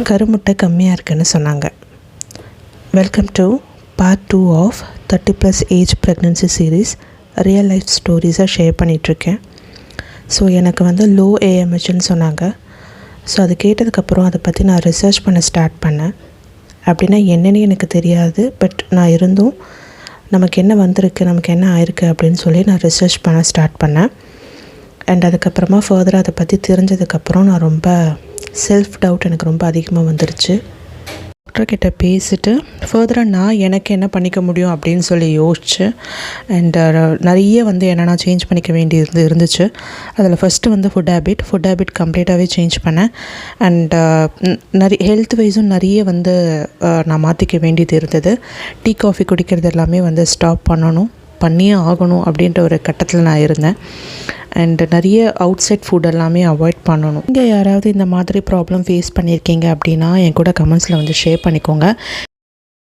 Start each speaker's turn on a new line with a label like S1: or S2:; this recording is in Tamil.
S1: கருமுட்டை கம்மியாக இருக்குன்னு சொன்னாங்க. Welcome to part 2 of 30+ age pregnancy series. Real life ஸ்டோரிஸை ஷேர் பண்ணிகிட்ருக்கேன். ஸோ எனக்கு லோ ஏஎம்ஹெச்னு சொன்னாங்க. ஸோ அது கேட்டதுக்கப்புறம் அதை பற்றி நான் ரிசர்ச் பண்ண ஸ்டார்ட் பண்ணேன். அப்படின்னா என்னென்னு எனக்கு தெரியாது, பட் நான் இருந்தும் நமக்கு என்ன வந்திருக்கு, நமக்கு என்ன ஆயிருக்கு அப்படின்னு சொல்லி நான் ரிசர்ச் பண்ண ஸ்டார்ட் பண்ணேன். அண்ட் அதுக்கப்புறமா ஃபர்தராக அதை பற்றி தெரிஞ்சதுக்கப்புறம் நான் ரொம்ப செல்ஃப் டவுட் எனக்கு ரொம்ப அதிகமாக வந்துருச்சு. டாக்டர்கிட்ட பேசிட்டு ஃபர்தராக நான் எனக்கு என்ன பண்ணிக்க முடியும் அப்படின்னு சொல்லி யோசிச்சு அண்ட் நிறைய என்னென்னா சேஞ்ச் பண்ணிக்க வேண்டியது இருந்துச்சு. அதில் ஃபஸ்ட்டு ஃபுட் ஹேபிட் கம்ப்ளீட்டாகவே சேஞ்ச் பண்ணேன். அண்ட் நிறைய ஹெல்த் வைஸும் நிறைய நான் மாற்றிக்க வேண்டியது இருந்தது. டீ காஃபி குடிக்கிறது எல்லாமே ஸ்டாப் பண்ணியே ஆகணும் அப்படின்ற ஒரு கட்டத்தில் நான் இருந்தேன். அண்ட் நிறைய அவுட் சைட் ஃபுட் எல்லாமே அவாய்ட் பண்ணணும். இங்கே யாராவது இந்த மாதிரி ப்ராப்ளம் ஃபேஸ் பண்ணியிருக்கீங்க அப்படின்னா என் கூட கமெண்ட்ஸில் ஷேர் பண்ணிக்கோங்க.